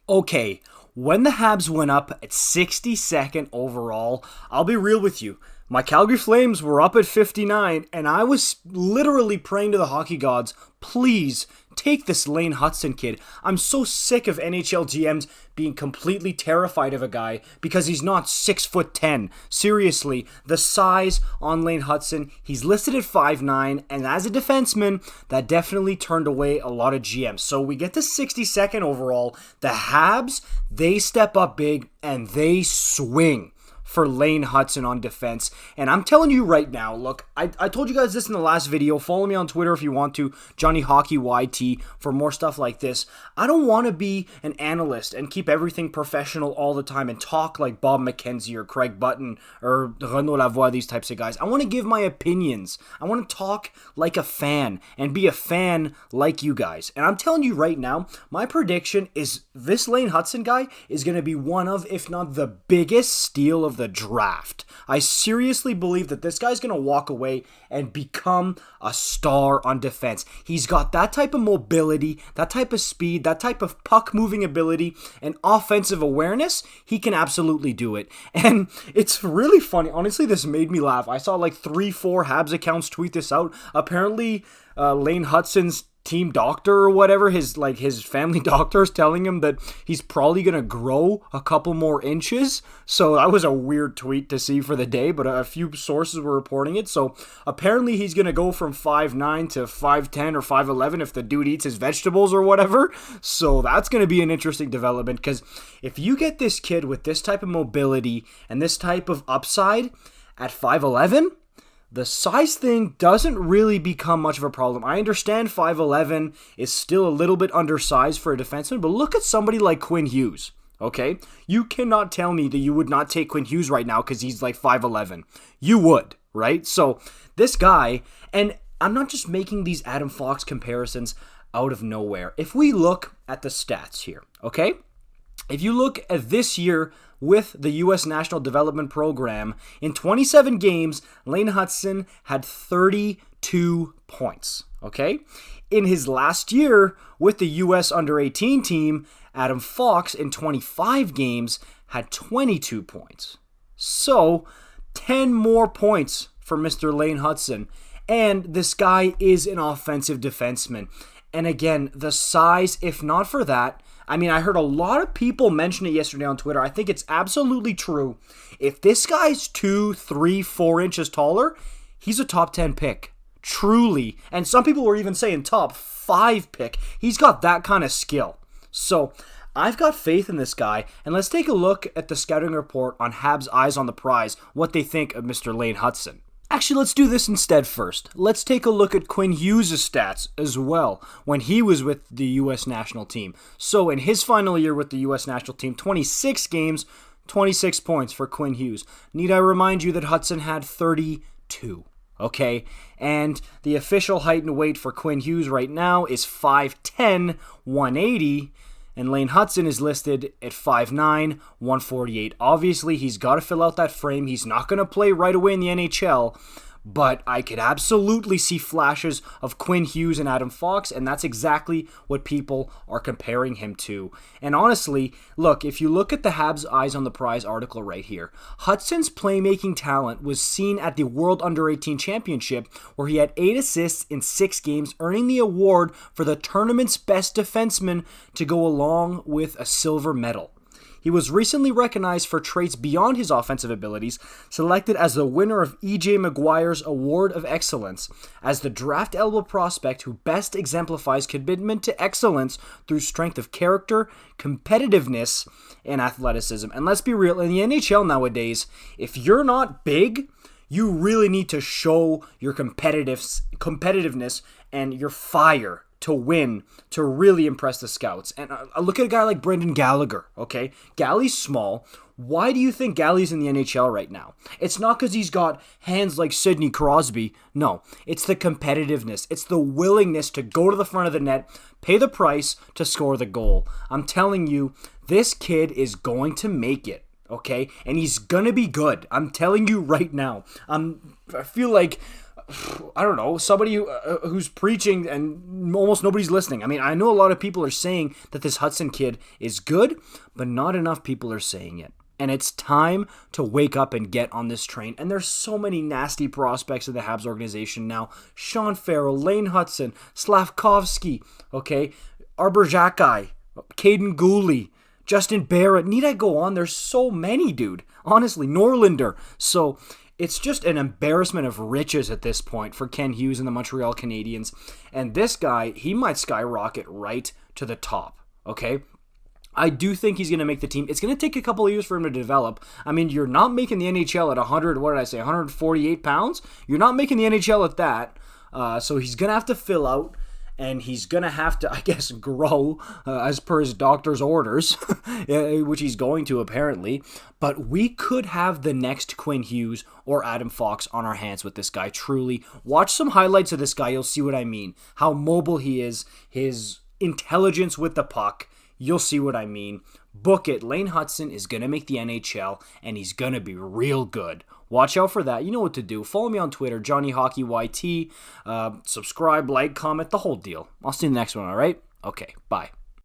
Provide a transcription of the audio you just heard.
Okay, when the Habs went up at 62nd overall, I'll be real with you. My Calgary Flames were up at 59, and I was literally praying to the hockey gods, please take this Lane Hutson kid. I'm so sick of NHL GMs being completely terrified of a guy because he's not 6'10". Seriously, the size on Lane Hutson, he's listed at 5'9", and as a defenseman, that definitely turned away a lot of GMs. So we get to 62nd overall. The Habs, they step up big and they swing for Lane Hutson on defense. And I'm telling you right now, look, I told you guys this in the last video. Follow me on Twitter if you want to, Johnny Hockey YT, for more stuff like this. I don't want to be an analyst and keep everything professional all the time and talk like Bob McKenzie or Craig Button or Renaud Lavoie, these types of guys. I want to give my opinions. I want to talk like a fan and be a fan like you guys. And I'm telling you right now, my prediction is this Lane Hutson guy is going to be one of, if not the biggest steal of the draft. I seriously believe that this guy's going to walk away and become a star on defense. He's got that type of mobility, that type of speed, that type of puck moving ability, and offensive awareness. He can absolutely do it. And it's really funny. Honestly, this made me laugh. I saw like 3-4 Habs accounts tweet this out. Apparently, Lane Hutson's team doctor or whatever, his family doctor is telling him that he's probably going to grow a couple more inches. So that was a weird tweet to see for the day, but a few sources were reporting it. So apparently he's going to go from 5'9 to 5'10 or 5'11 if the dude eats his vegetables or whatever. So that's going to be an interesting development, because if you get this kid with this type of mobility and this type of upside at 5'11, the size thing doesn't really become much of a problem. I understand 5'11 is still a little bit undersized for a defenseman, but look at somebody like Quinn Hughes, okay? You cannot tell me that you would not take Quinn Hughes right now because he's like 5'11. You would, right? So this guy, and I'm not just making these Adam Fox comparisons out of nowhere. If we look at the stats here, okay? If you look at this year with the U.S. National Development Program, in 27 games, Lane Hutson had 32 points, okay? In his last year with the U.S. Under-18 team, Adam Fox, in 25 games, had 22 points. So, 10 more points for Mr. Lane Hutson. And this guy is an offensive defenseman. And again, the size, if not for that, I mean, I heard a lot of people mention it yesterday on Twitter. I think it's absolutely true. If this guy's 2, 3, 4 inches taller, he's a top 10 pick. Truly. And some people were even saying top 5 pick. He's got that kind of skill. So, I've got faith in this guy. And let's take a look at the scouting report on Habs' Eyes on the Prize, what they think of Mr. Lane Hutson. Actually, let's do this instead first. Let's take a look at Quinn Hughes' stats as well when he was with the U.S. national team. So in his final year with the U.S. national team, 26 games, 26 points for Quinn Hughes. Need I remind you that Hutson had 32, okay? And the official height and weight for Quinn Hughes right now is 5'10", 180, and Lane Hutson is listed at 5'9", 148. Obviously, he's got to fill out that frame. He's not going to play right away in the NHL, but I could absolutely see flashes of Quinn Hughes and Adam Fox, and that's exactly what people are comparing him to. And honestly, look, if you look at the Habs' Eyes on the Prize article right here, Hutson's playmaking talent was seen at the World Under-18 Championship, where he had 8 assists in 6 games, earning the award for the tournament's best defenseman to go along with a silver medal. He was recently recognized for traits beyond his offensive abilities, selected as the winner of E.J. Maguire's Award of Excellence, as the draft-eligible prospect who best exemplifies commitment to excellence through strength of character, competitiveness, and athleticism. And let's be real, in the NHL nowadays, if you're not big, you really need to show your competitiveness and your fire to win, to really impress the scouts. And look at a guy like Brendan Gallagher, okay? Gally's small. Why do you think Gally's in the NHL right now? It's not because he's got hands like Sidney Crosby. No, it's the competitiveness. It's the willingness to go to the front of the net, pay the price to score the goal. I'm telling you, this kid is going to make it, okay? And he's going to be good. I'm telling you right now. I feel like I don't know, somebody who's preaching and almost nobody's listening. I mean, I know a lot of people are saying that this Hutson kid is good, but not enough people are saying it. And it's time to wake up and get on this train. And there's so many nasty prospects in the Habs organization now. Sean Farrell, Lane Hutson, Slafkovsky, okay, Arberjakai, Caden Gooley, Justin Barrett. Need I go on? There's so many, dude. Honestly, Norlander. So it's just an embarrassment of riches at this point for Quinn Hughes and the Montreal Canadiens. And this guy, he might skyrocket right to the top, okay? I do think he's going to make the team. It's going to take a couple of years for him to develop. I mean, you're not making the NHL at 148 pounds? You're not making the NHL at that. So he's going to have to fill out, and he's going to have to, I guess, grow as per his doctor's orders, which he's going to apparently. But we could have the next Quinn Hughes or Adam Fox on our hands with this guy, truly. Watch some highlights of this guy. You'll see what I mean. How mobile he is, his intelligence with the puck. You'll see what I mean. Book it. Lane Hutson is going to make the NHL, and he's going to be real good. Watch out for that. You know what to do. Follow me on Twitter, JohnnyHockeyYT. Subscribe, like, comment, the whole deal. I'll see you in the next one, all right? Okay, bye.